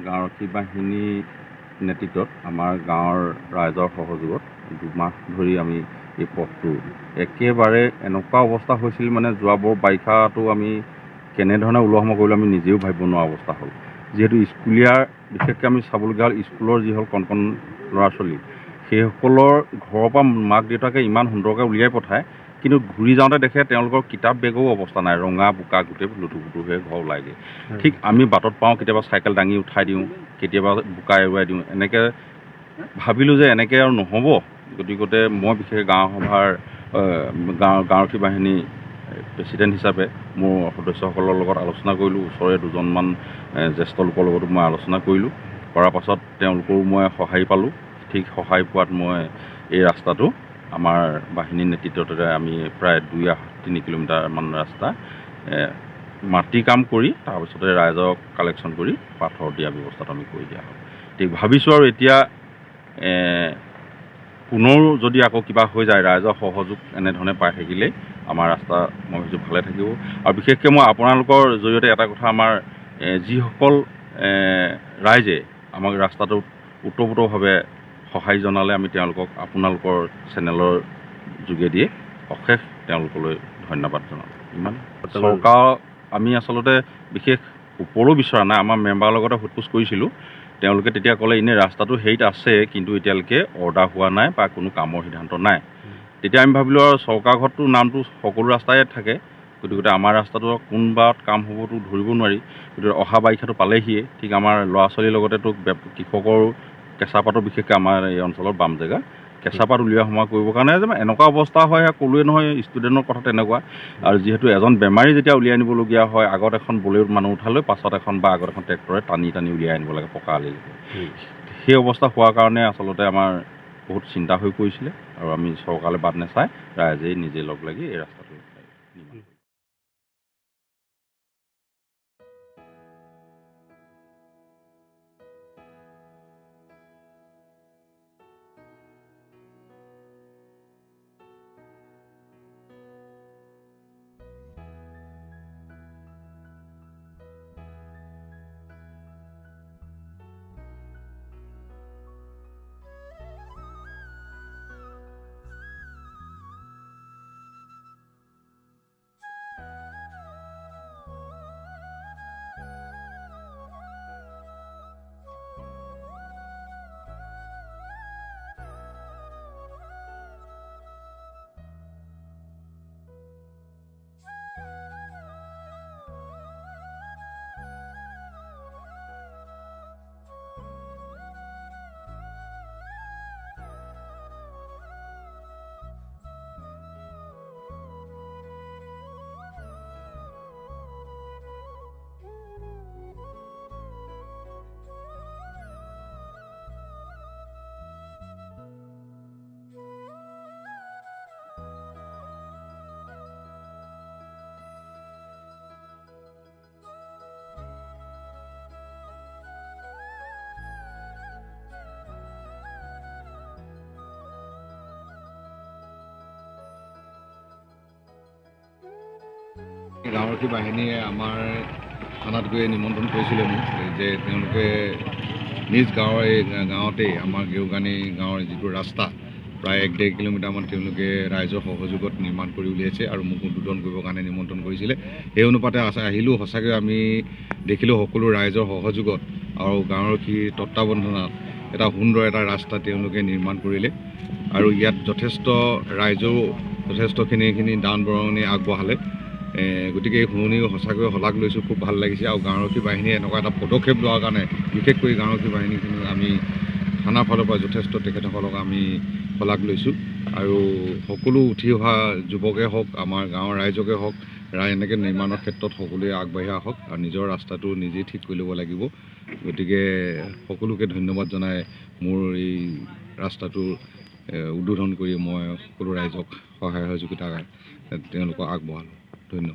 গাঁওৰক্ষী বাহিনী নেতৃত্বত আমাৰ গাঁৱৰ ৰাইজৰ সহযোগত 2 মাহ ধৰি আমি এই পথটো একেবাৰে এনেকুৱা অৱস্থা হৈছিল মানে যোৱা বৰ বাৰিষাটো আমি কেনেধৰণে ওলোৱা কৰিলোঁ আমি নিজেও ভাবিব নোৱাৰা অৱস্থা হ'ল। যিহেতু স্কুলীয়া বিশেষকৈ আমি চাবলগীয়া হ'ল স্কুলৰ যিসকল কণ কণ ল'ৰা ছোৱালী সেইসকলৰ ঘৰৰ পৰা মাক দেউতাকে ইমান সুন্দৰকৈ উলিয়াই পঠায়, কিন্তু ঘূৰি যাওঁতে দেখে তেওঁলোকৰ কিতাপ বেগৰো অৱস্থা নাই, ৰঙা বোকা গোটেই লুটু পুটু হৈ ঘৰ ওলাইগৈ। ঠিক আমি বাটত পাওঁ, কেতিয়াবা চাইকেল দাঙি উঠাই দিওঁ, কেতিয়াবা বোকা এৰুৱাই দিওঁ। এনেকৈ ভাবিলোঁ যে এনেকৈ আৰু নহ'ব, গতিকে মই বিশেষ গাঁও সভাৰ গাঁওৰক্ষী বাহিনী প্ৰেচিডেণ্ট হিচাপে মোৰ সদস্যসকলৰ লগত আলোচনা কৰিলোঁ। ওচৰৰে 2জনমান জ্যেষ্ঠ লোকৰ লগতো মই আলোচনা কৰিলোঁ। কৰাৰ পাছত তেওঁলোকৰো মই সঁহাৰি পালোঁ। ঠিক সহায় পোৱাত মই এই ৰাস্তাটো আমাৰ বাহিনীৰ নেতৃত্বতে আমি প্ৰায় 2-3 কিলোমিটাৰমান ৰাস্তা মাটি কাম কৰি তাৰপিছতে ৰাইজক কালেকশ্যন কৰি পাথৰ দিয়া ব্যৱস্থাটো আমি কৰি দিয়া হ'ল। ঠিক ভাবিছোঁ আৰু এতিয়া পুনৰ যদি আকৌ কিবা হৈ যায়, ৰাইজৰ সহযোগ এনেধৰণে পাই থাকিলেই আমাৰ ৰাস্তা মই ভাবিছোঁ ভালে থাকিব। আৰু বিশেষকৈ মই আপোনালোকৰ জৰিয়তে এটা কথা, আমাৰ যিসকল ৰাইজে আমাক ৰাস্তাটোত ওতঃপ্ৰোতভাৱে সহায় জনালে, আমি তেওঁলোকক আপোনালোকৰ চেনেলৰ যোগেদিয়ে অশেষ তেওঁলোকলৈ ধন্যবাদ জনাওঁ। ইমান চৰকাৰ আমি আচলতে বিশেষ ওপৰো বিচৰা নাই, আমাৰ মেম্বাৰৰ লগতে সোধ-পোছ কৰিছিলোঁ। তেওঁলোকে তেতিয়া ক'লে এনেই ৰাস্তাটো হেৰিত আছে, কিন্তু এতিয়ালৈকে অৰ্ডাৰ হোৱা নাই বা কোনো কামৰ সিদ্ধান্ত নাই। তেতিয়া আমি ভাবিলোঁ আৰু চৰকাৰ ঘৰততো নামটো সকলো ৰাস্তাই থাকে, গতিকে আমাৰ ৰাস্তাটো কোনবাত কাম হ'বতো ধৰিব নোৱাৰি। গতিকে অহা বাৰিষাটো পালেহিয়ে। ঠিক আমাৰ ল'ৰা ছোৱালীৰ লগতেতো কৃষকৰ কেঁচাপাতো বিশেষকৈ আমাৰ এই অঞ্চলৰ বাম জেগা কেঁচাপাত উলিওৱা সোমোৱা কৰিবৰ কাৰণে যে এনেকুৱা অৱস্থা হয়, ক'লোৱে নহয় ষ্টুডেণ্টৰ কথা তেনেকুৱা। আৰু যিহেতু এজন বেমাৰী যেতিয়া উলিয়াই আনিবলগীয়া হয়, আগত এখন বলেৰোত মানুহ উঠালৈ, পাছত এখন বা আগত এখন ট্ৰেক্টৰে টানি উলিয়াই আনিব লাগে পকা আলিলৈকে। সেই অৱস্থা হোৱাৰ কাৰণে আচলতে আমাৰ বহুত চিন্তা হৈ পৰিছিলে, আৰু আমি চৰকাৰলৈ বাদ নাচাই ৰাইজে নিজে লগ লাগি এই ৰাস্তাটো নিৰ্মাণ কৰিলোঁ। গাঁওৰক্ষী বাহিনীয়ে আমাৰ থানাত গৈ নিমন্ত্ৰণ কৰিছিলে মোক, যে তেওঁলোকে নিজ গাঁৱৰ এই গাঁৱতেই আমাৰ গেৰুকানী গাঁৱৰ যিটো ৰাস্তা প্ৰায় 1-1.5 কিলোমিটাৰমান তেওঁলোকে ৰাইজৰ সহযোগত নিৰ্মাণ কৰি উলিয়াইছে, আৰু মোক উদ্বোধন কৰিবৰ কাৰণে নিমন্ত্ৰণ কৰিছিলে। সেই অনুপাতে আহিলোঁ। সঁচাকৈ আমি দেখিলোঁ সকলো ৰাইজৰ সহযোগত আৰু গাঁওৰক্ষীৰ তত্বাৱধানত এটা সুন্দৰ এটা ৰাস্তা তেওঁলোকে নিৰ্মাণ কৰিলে, আৰু ইয়াত যথেষ্ট ৰাইজেও যথেষ্টখিনি দান বৰঙণি আগবঢ়ালে। গতিকে এই শুনিও সঁচাকৈ শলাগ লৈছোঁ, খুব ভাল লাগিছে। আৰু গাঁওৰক্ষী বাহিনীয়ে এনেকুৱা এটা পদক্ষেপ লোৱাৰ কাৰণে বিশেষকৈ গাঁওৰক্ষী বাহিনীখিনিক আমি থানাৰ ফালৰ পৰা যথেষ্ট তেখেতসকলক আমি শলাগ লৈছোঁ। আৰু সকলো উঠি অহা যুৱকে হওক, আমাৰ গাঁৱৰ ৰাইজকে হওক, এনেকৈ নিৰ্মাণৰ ক্ষেত্ৰত সকলোৱে আগবাঢ়ি আহক আৰু নিজৰ ৰাস্তাটো নিজেই ঠিক কৰি ল'ব লাগিব। গতিকে সকলোকে ধন্যবাদ জনাই মোৰ এই ৰাস্তাটো উদ্বোধন কৰি মই সকলো ৰাইজক সহায় সহযোগিতা তেওঁলোকক আগবঢ়ালোঁ। ধন্যবাদ।